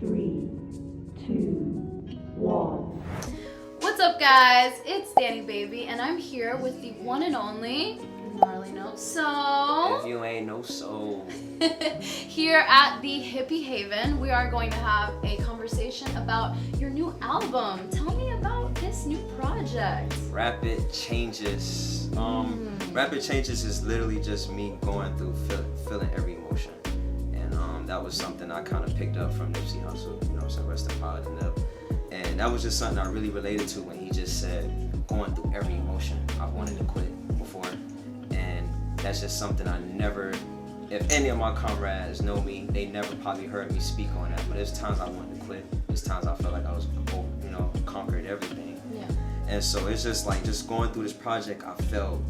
3, 2, 1. What's up, guys? It's Danii, baby, and I'm here with the one and only Knarley noso. If you ain't no soul. Here at the Hippie Haven, we are going to have a conversation about your new album. Tell me about this new project. Rapid Changes. Rapid Changes is literally just me going through feeling every emotion. And that was something I kind of picked up from Nipsey Hussle, you know, some rest in power to Nip. And that was just something I really related to when he just said, going through every emotion. I wanted to quit before. And that's just something I never, if any of my comrades know me, they never probably heard me speak on that. But there's times I wanted to quit. There's times I felt like I was, you know, conquered everything. Yeah. And so it's just like, just going through this project, I felt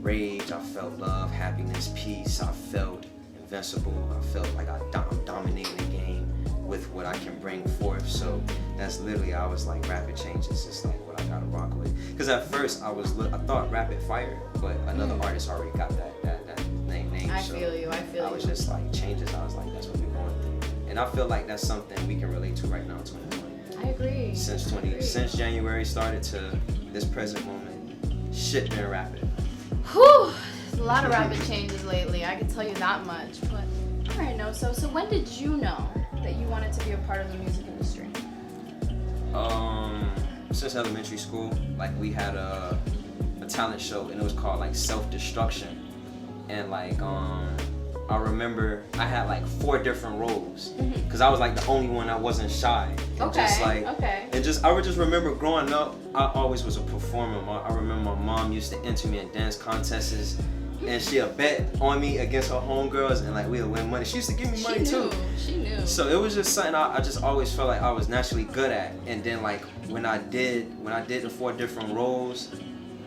rage, I felt love, happiness, peace, I felt invincible, I felt like I'm dominating the game with what I can bring forth. So that's literally, I was like, Rapid Changes is like what I gotta rock with. Because at first I thought Rapid Fire, but another artist already got that name. I so feel you. I was just like, Changes, I was like, that's what we're going through. And I feel like that's something we can relate to right now in 2020. I agree. Since January started to this present moment, shit been rapid. Whew, a lot of rapid changes lately, I can tell you that much. But alright, so when did you know that you wanted to be a part of the music industry? Since elementary school, like we had a talent show and it was called like Self-Destruction. And like I remember I had like 4 different roles because I was like the only one that wasn't shy. And I would just remember growing up, I always was a performer. I remember my mom used to enter me in dance contests and she'll bet on me against her homegirls and like we'll win money. She used to give me money too. She knew. So it was just something I just always felt like I was naturally good at. And then like when I did the 4 different roles,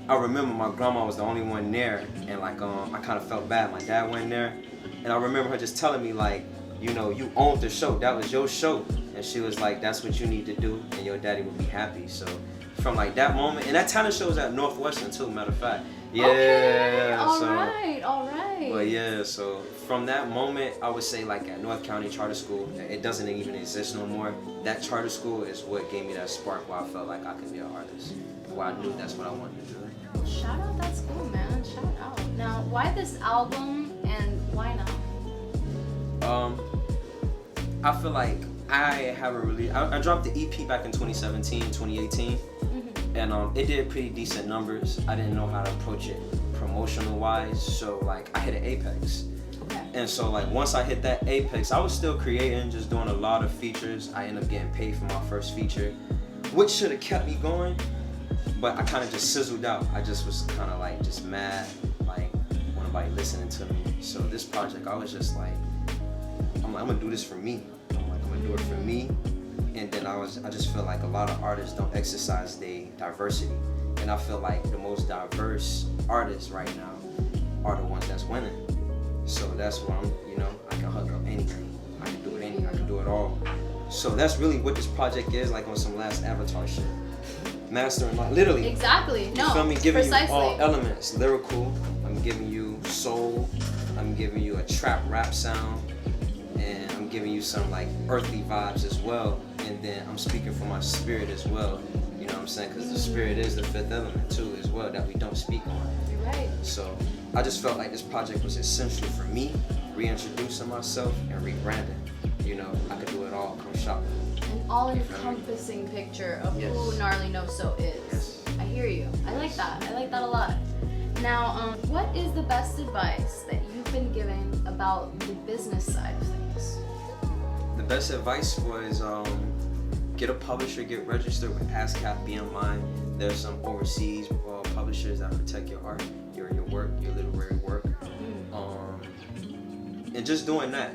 I remember my grandma was the only one there, and like I kind of felt bad. My dad went there, and I remember her just telling me like, you know, you owned the show. That was your show, and she was like, that's what you need to do, and your daddy would be happy. So from like that moment, and that talent show was at Northwestern too. Matter of fact, yeah. Okay, all so, right. But yeah, so from that moment, I would say like at North County Charter School, it doesn't even exist no more. That charter school is what gave me that spark where I felt like I could be an artist, where I knew that's what I wanted to do. Shout out that school, man. Shout out. Now, why this album and why now? I feel like I haven't really. I dropped the EP back in 2017, 2018, and it did pretty decent numbers. I didn't know how to approach it promotional wise, so like I hit an apex. Okay. And so like once I hit that apex, I was still creating, just doing a lot of features. I ended up getting paid for my first feature, which should have kept me going. But I kind of just sizzled out. I just was kind of like just mad, like when nobody listening to me. So this project, I was just like, I'm gonna do this for me. I'm gonna do it for me. And then I just feel like a lot of artists don't exercise their diversity. And I feel like the most diverse artists right now are the ones that's winning. So that's why I can hug up anything. I can do it I can do it all. So that's really what this project is, like on some Last Avatar shit. Mastering, like literally. Exactly. No. You feel me? Giving precisely. you all elements. Lyrical. I'm giving you soul. I'm giving you a trap rap sound, and I'm giving you some like earthly vibes as well. And then I'm speaking for my spirit as well. You know what I'm saying? Because the spirit is the 5th element too, as well, that we don't speak on. You're right. So I just felt like this project was essential for me, reintroducing myself and rebranding. You know, I could do it all. Come shopping. An all-encompassing picture of who Knarley noso is. Yes. I hear you. I like that. I like that a lot. Now, what is the best advice that you've been given about the business side of things? The best advice was get a publisher, get registered with ASCAP, BMI. There's some overseas publishers that protect your art, your work, your literary work. And just doing that,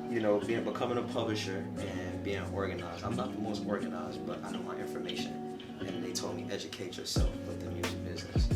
you know, becoming a publisher and being organized. I'm not the most organized, but I know my information. And they told me educate yourself with the music business.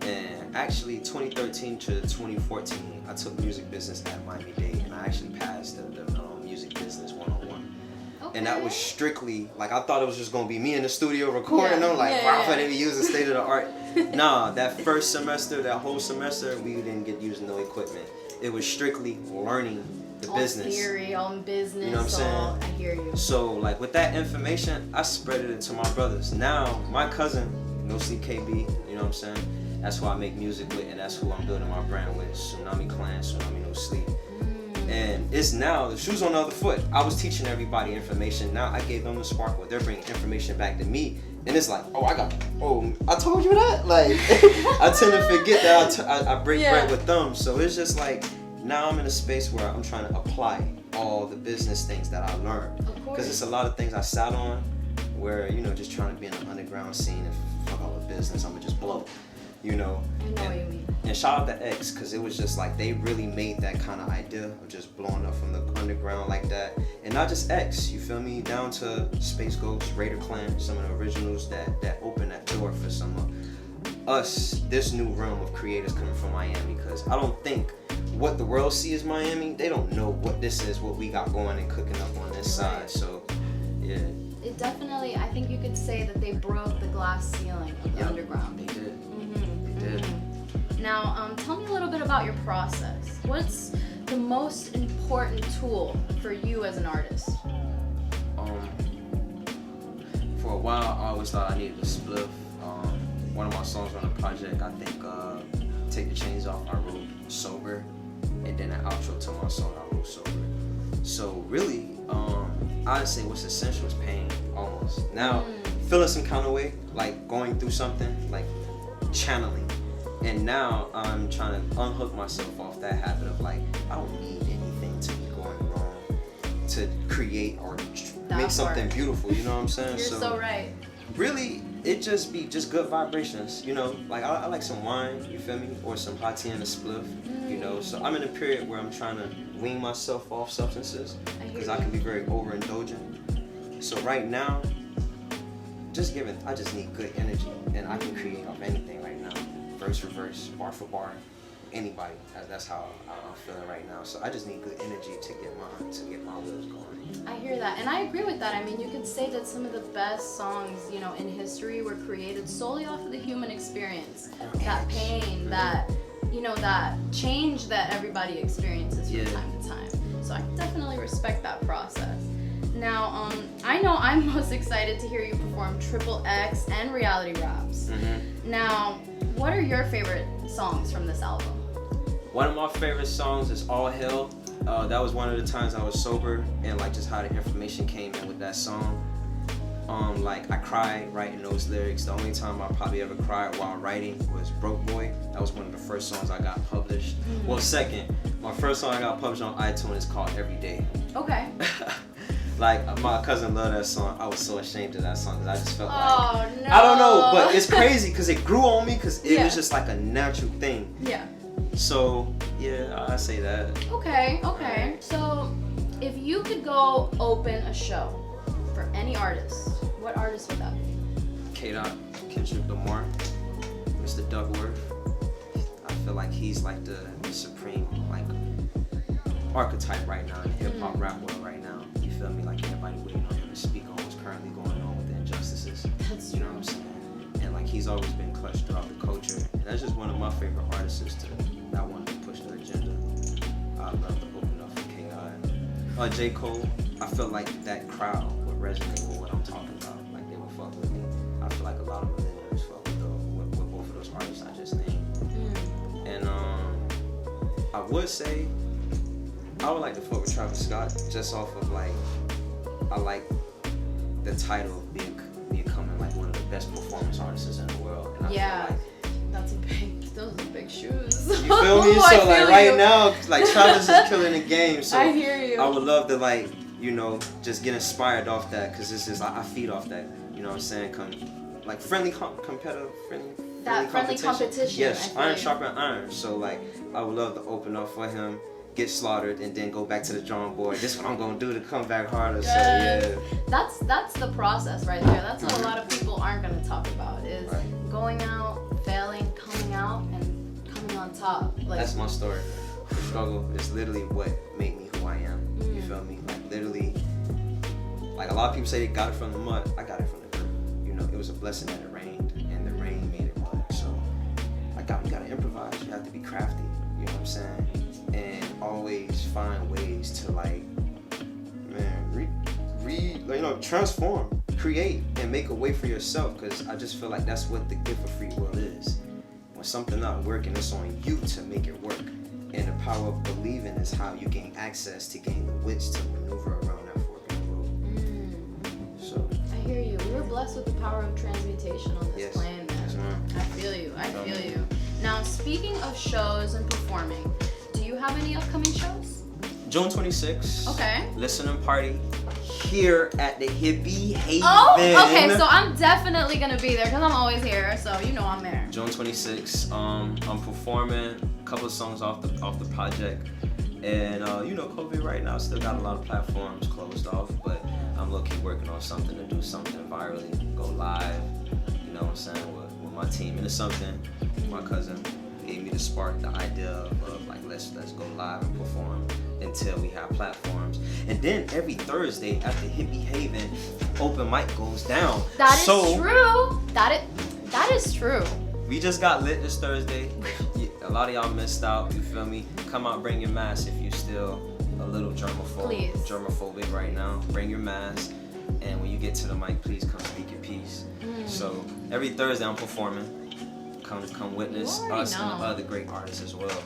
And actually 2013 to 2014, I took music business at Miami-Dade, and I actually passed the music business 101. Okay. And that was strictly, like I thought it was just gonna be me in the studio recording. I'm like, wow, I didn't use the state of the art. Nah, that first semester, that whole semester, we didn't get using no equipment. It was strictly learning the all business. theory, all business. You know what I'm saying? I hear you. So like with that information, I spread it into my brothers. Now my cousin, No Sleep KB, you know what I'm saying? That's who I make music with, and that's who I'm building my brand with. Tsunami Clan, Tsunami No Sleep. And it's now, the shoe's on the other foot. I was teaching everybody information. Now I gave them the spark where they're bringing information back to me. And it's like, I told you that? Like, I tend to forget that I break bread with them. So it's just like, now I'm in a space where I'm trying to apply all the business things that I learned. Because it's a lot of things I sat on where, you know, just trying to be in the underground scene and fuck all the business, I'm gonna just blow. You know? I know what you mean. And shout out to X, because it was just like, they really made that kind of idea of just blowing up from the underground like that. And not just X, you feel me? Down to Space Ghost, Raider Clan, some of the originals that opened that door for some of us, this new realm of creators coming from Miami. Because I don't think what the world sees as Miami, they don't know what this is, what we got going and cooking up on this side. So, yeah. It definitely, I think you could say that they broke the glass ceiling of the underground. They did. Now, tell me a little bit about your process. What's the most important tool for you as an artist? For a while, I always thought I needed a spliff. One of my songs on the project, I think, Take the Chains Off, I wrote sober, and then an outro to my song, I wrote sober. So really, I'd say what's essential is pain, almost. Now, feeling some kind of way, like going through something, like channeling. And now I'm trying to unhook myself off that habit of like, I don't need anything to be going wrong to create or make something beautiful, you know what I'm saying? You're so right. Really, it just be just good vibrations, you know? Like I like some wine, you feel me? Or some hot tea and a spliff, you know? So I'm in a period where I'm trying to wean myself off substances because I can be very overindulgent. So right now, I just need good energy and I can create off anything right now. Verse for verse, bar for bar, anybody. That's how I'm feeling right now. So I just need good energy to get my wheels going. I hear that, and I agree with that. I mean, you could say that some of the best songs, you know, in history were created solely off of the human experience. That pain, that, you know, that change that everybody experiences from time to time. So I definitely respect that process. Now, I know I'm most excited to hear you perform Triple X and Reality Raps. Now, what are your favorite songs from this album? One of my favorite songs is All Hell. That was one of the times I was sober, and like just how the information came in with that song. Like I cried writing those lyrics. The only time I probably ever cried while writing was Broke Boy. That was one of the first songs I got published. Well, second, my first song I got published on iTunes is called Every Day. Okay. Like my cousin loved that song. I was so ashamed of that song because I just felt like no. I don't know, but it's crazy because it grew on me because it was just like a natural thing. Yeah. So yeah, I say that. Okay. So if you could go open a show for any artist, what artist would that be? K-Dot, Kendrick Lamar, Mr. Duckworth. I feel like he's like the supreme like archetype right now in the hip hop rap world right now. You feel me? Like everybody waiting on him to speak on what's currently going on with the injustices. That's you know what I'm saying? And like he's always been clutch throughout the culture. And that's just one of my favorite artists that wanted to push the agenda. I love to open up for K.I. J. Cole, I feel like that crowd would resonate with what I'm talking about. Like they would fuck with me. I feel like a lot of millennials fuck with both of those artists I just named. And I would say I would like to fuck with Travis Scott just off of like I like the title of becoming like one of the best performance artists in the world. And I feel like those are big shoes. You feel me? So like right now, like Travis is killing the game. So I hear you. I would love to like, you know, just get inspired off that because this is I feed off that. You know what I'm saying? Like friendly competitive, friendly competition. Yes, iron sharpen iron. So like I would love to open up for him, get slaughtered, and then go back to the drawing board. This is what I'm gonna do to come back harder. Yes. So yeah. That's the process right there. That's what a lot of people aren't gonna talk about is going out, failing, coming out, and coming on top. Like that's my story. The struggle is literally what made me who I am. You feel me? Like literally, like a lot of people say they got it from the mud. I got it from the dirt. You know, it was a blessing that it rained, and the rain made it mud. So you gotta improvise. You have to be crafty. You know what I'm saying? And always find ways opportunities to like, man, transform, create, and make a way for yourself. Because I just feel like that's what the gift of free will is. When something not working, it's on you to make it work. And the power of believing is how you gain access to gain the wits to maneuver around that fork in the road. So I hear you. We were blessed with the power of transmutation on this plane, man. Yes, ma'am. I feel you. I feel you. Now, speaking of shows and performing, do you have any upcoming shows? June 26th. Okay. Listening party here at the Hippie Haven. Oh, okay. So I'm definitely gonna be there because I'm always here. So you know I'm there. June 26th. I'm performing a couple of songs off the project, and COVID right now still got a lot of platforms closed off, but I'm low-key working on something to do something virally, go live. You know what I'm saying, with my team, and it's something my cousin gave me the spark, the idea of like let's go live and perform until we have platforms. And then every Thursday at the Hippie Haven, open mic goes down. That is true. That is true. We just got lit this Thursday. A lot of y'all missed out. You feel me? Come out, bring your mask if you still a little germophobic right now. Bring your mask, and when you get to the mic, please come speak your piece. So every Thursday I'm performing. Come witness us and the other great artists as well.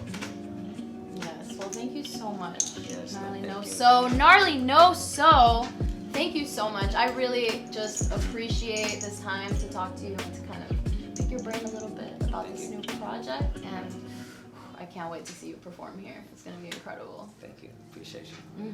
Yes, well thank you so much. Yes, Knarley noso. Knarley noso. Thank you so much. I really just appreciate this time to talk to you and to kind of pick your brain a little bit about this new project, and I can't wait to see you perform here. It's gonna be incredible. Thank you. Appreciate you.